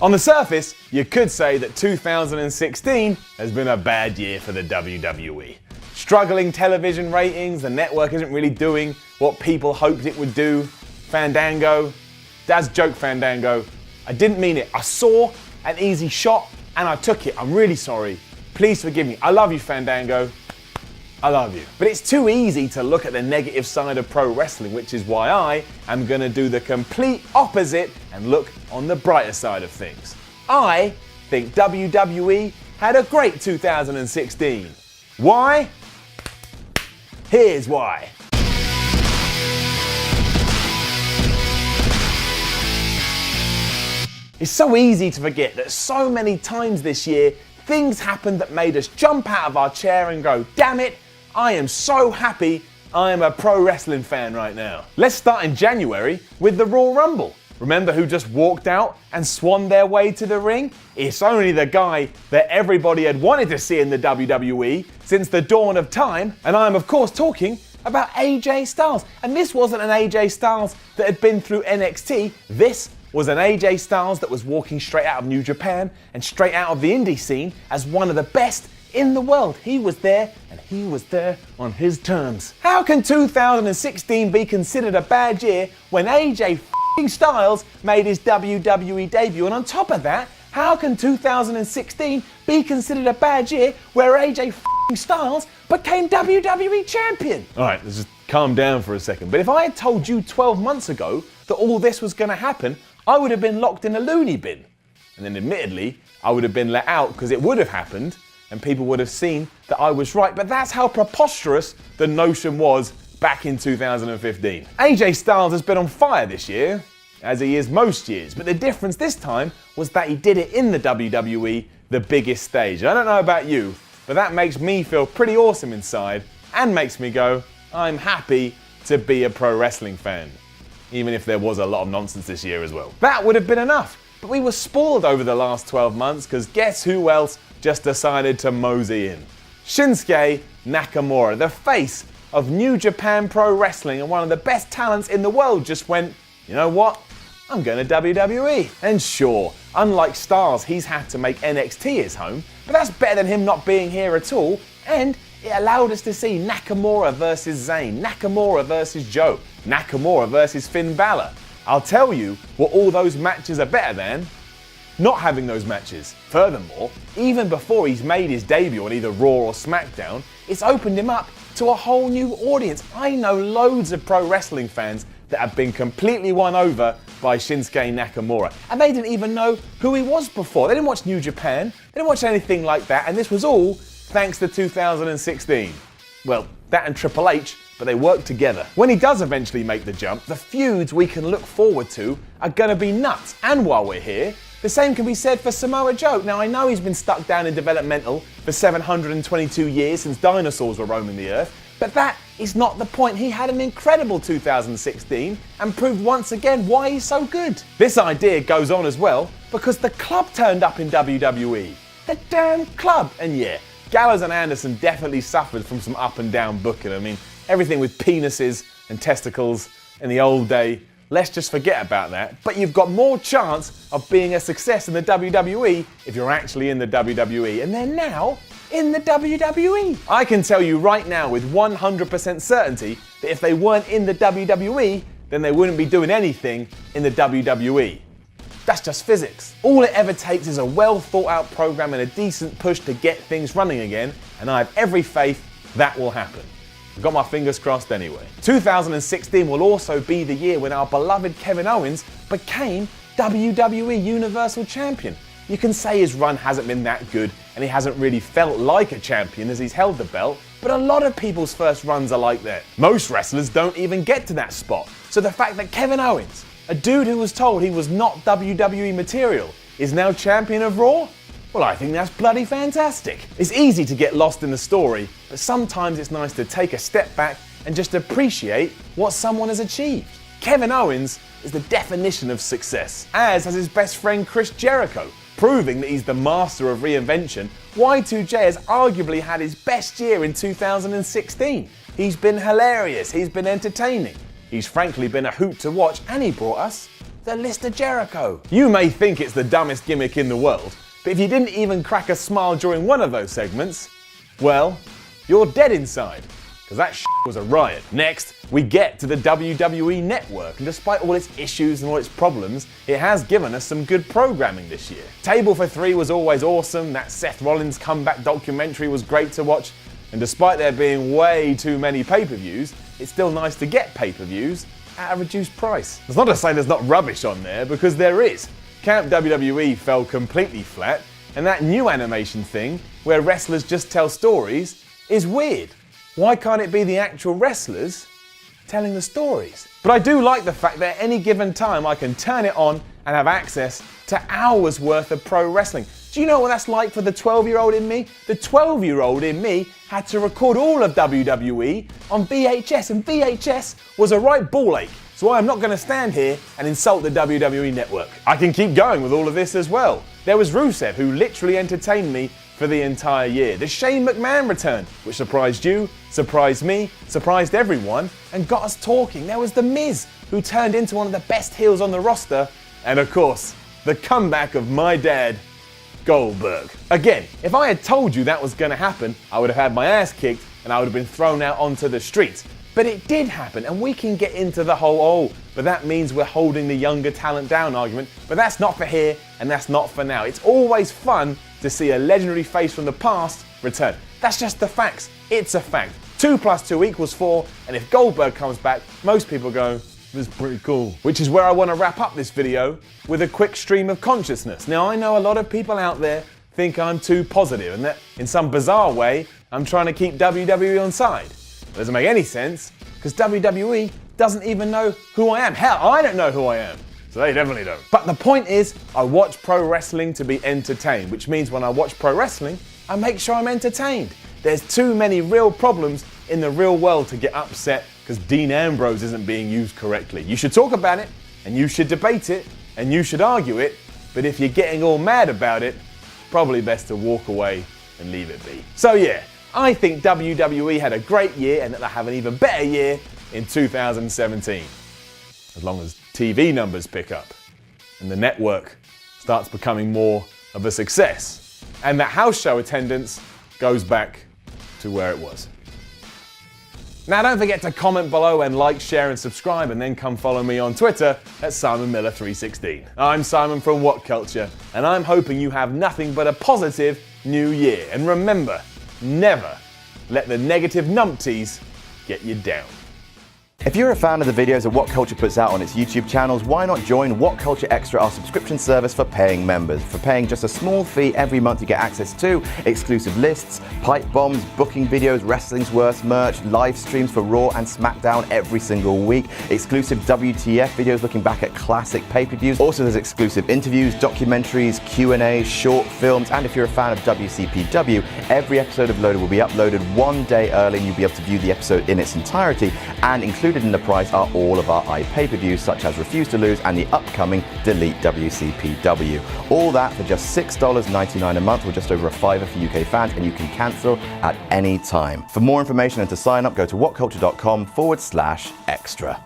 On the surface, you could say that 2016 has been a bad year for the WWE. Struggling television ratings, the network isn't really doing what people hoped it would do. Fandango, Dad's joke Fandango, I didn't mean it. I saw an easy shot and I took it. I'm really sorry. Please forgive me. I love you, Fandango. I love you. But it's too easy to look at the negative side of pro wrestling, which is why I am going to do the complete opposite and look on the brighter side of things. I think WWE had a great 2016. Why? Here's why. It's so easy to forget that so many times this year, things happened that made us jump out of our chair and go, damn it, I am so happy I am a pro wrestling fan right now. Let's start in January with the Royal Rumble. Remember who just walked out and swanned their way to the ring? It's only the guy that everybody had wanted to see in the WWE since the dawn of time, and I am of course talking about AJ Styles. And this wasn't an AJ Styles that had been through NXT, this was an AJ Styles that was walking straight out of New Japan and straight out of the indie scene as one of the best in the world. He was there, and he was there on his terms. How can 2016 be considered a bad year when AJ Styles made his WWE debut? And on top of that, how can 2016 be considered a bad year where AJ Styles became WWE champion? Alright, let's just calm down for a second. But if I had told you 12 months ago that all this was going to happen, I would have been locked in a loony bin. And then admittedly, I would have been let out because it would have happened and people would have seen that I was right. But that's how preposterous the notion was back in 2015. AJ Styles has been on fire this year, as he is most years. But the difference this time was that he did it in the WWE, the biggest stage. I don't know about you, but that makes me feel pretty awesome inside and makes me go, I'm happy to be a pro wrestling fan. Even if there was a lot of nonsense this year as well. That would have been enough. But we were spoiled over the last 12 months because guess who else just decided to mosey in? Shinsuke Nakamura, the face of New Japan Pro Wrestling and one of the best talents in the world, just went, you know what? I'm going to WWE. And sure, unlike Styles, he's had to make NXT his home, but that's better than him not being here at all. And it allowed us to see Nakamura versus Zayn, Nakamura versus Joe, Nakamura versus Finn Balor. I'll tell you what all those matches are better than not having those matches. Furthermore, even before he's made his debut on either Raw or SmackDown, it's opened him up to a whole new audience. I know loads of pro wrestling fans that have been completely won over by Shinsuke Nakamura. And they didn't even know who he was before. They didn't watch New Japan, they didn't watch anything like that, and this was all thanks to 2016. Well, that and Triple H, but they work together. When he does eventually make the jump, the feuds we can look forward to are gonna be nuts. And while we're here, the same can be said for Samoa Joe. Now I know he's been stuck down in developmental for 722 years since dinosaurs were roaming the earth, but that is not the point. He had an incredible 2016 and proved once again why he's so good. This idea goes on as well because the club turned up in WWE. The damn club. And yeah, Gallows and Anderson definitely suffered from some up and down booking. I mean, everything with penises and testicles in the old day, let's just forget about that. But you've got more chance of being a success in the WWE if you're actually in the WWE. And they're now in the WWE. I can tell you right now with 100% certainty that if they weren't in the WWE, then they wouldn't be doing anything in the WWE. That's just physics. All it ever takes is a well thought out program and a decent push to get things running again, and I have every faith that will happen. I've got my fingers crossed anyway. 2016 will also be the year when our beloved Kevin Owens became WWE Universal Champion. You can say his run hasn't been that good and he hasn't really felt like a champion as he's held the belt, but a lot of people's first runs are like that. Most wrestlers don't even get to that spot. So the fact that Kevin Owens, a dude who was told he was not WWE material, is now champion of Raw? Well, I think that's bloody fantastic. It's easy to get lost in the story, but sometimes it's nice to take a step back and just appreciate what someone has achieved. Kevin Owens is the definition of success, as has his best friend Chris Jericho. Proving that he's the master of reinvention, Y2J has arguably had his best year in 2016. He's been hilarious, he's been entertaining, he's frankly been a hoot to watch, and he brought us the list of Jericho. You may think it's the dumbest gimmick in the world, but if you didn't even crack a smile during one of those segments, well, you're dead inside, because that shit was a riot. Next, we get to the WWE Network, and despite all its issues and all its problems, it has given us some good programming this year. Table for Three was always awesome, that Seth Rollins comeback documentary was great to watch, and despite there being way too many pay-per-views, it's still nice to get pay-per-views at a reduced price. That's not to say there's not rubbish on there, because there is. Camp WWE fell completely flat, and that new animation thing, where wrestlers just tell stories, is weird. Why can't it be the actual wrestlers telling the stories? But I do like the fact that at any given time I can turn it on and have access to hours worth of pro wrestling. Do you know what that's like for the 12-year-old in me? The 12-year-old in me had to record all of WWE on VHS, and VHS was a right ball ache. So I'm not going to stand here and insult the WWE Network. I can keep going with all of this as well. There was Rusev, who literally entertained me for the entire year. The Shane McMahon return, which surprised you, surprised me, surprised everyone, and got us talking. There was The Miz, who turned into one of the best heels on the roster. And of course, the comeback of my dad, Goldberg. Again, if I had told you that was going to happen, I would have had my ass kicked and I would have been thrown out onto the streets. But it did happen, and we can get into the whole, but that means we're holding the younger talent down argument, but that's not for here and that's not for now. It's always fun to see a legendary face from the past return. That's just the facts. It's a fact. 2 + 2 = 4, and if Goldberg comes back, most people go, this is pretty cool. Which is where I want to wrap up this video with a quick stream of consciousness. Now, I know a lot of people out there think I'm too positive and that in some bizarre way, I'm trying to keep WWE on side. It doesn't make any sense, because WWE doesn't even know who I am. Hell, I don't know who I am. So they definitely don't. But the point is, I watch pro wrestling to be entertained, which means when I watch pro wrestling, I make sure I'm entertained. There's too many real problems in the real world to get upset because Dean Ambrose isn't being used correctly. You should talk about it, and you should debate it, and you should argue it, but if you're getting all mad about it, probably best to walk away and leave it be. So yeah, I think WWE had a great year and that they'll have an even better year in 2017. As long as TV numbers pick up and the network starts becoming more of a success and that house show attendance goes back to where it was. Now don't forget to comment below and like, share and subscribe, and then come follow me on Twitter at SimonMiller316. I'm Simon from What Culture, and I'm hoping you have nothing but a positive new year. And remember, never let the negative numpties get you down. If you're a fan of the videos that What Culture puts out on its YouTube channels, why not join What Culture Extra, our subscription service for paying members? For paying just a small fee every month, you get access to exclusive lists, pipe bombs, booking videos, wrestling's worst merch, live streams for Raw and SmackDown every single week, exclusive WTF videos looking back at classic pay-per-views. Also, there's exclusive interviews, documentaries, Q&As, short films, and if you're a fan of WCPW, every episode of Loaded will be uploaded one day early, and you'll be able to view the episode in its entirety, and included in the price are all of our pay-per-views such as Refuse to Lose and the upcoming Delete WCPW. All that for just $6.99 a month, or just over $5 for UK fans, and you can cancel at any time. For more information and to sign up, go to whatculture.com/extra.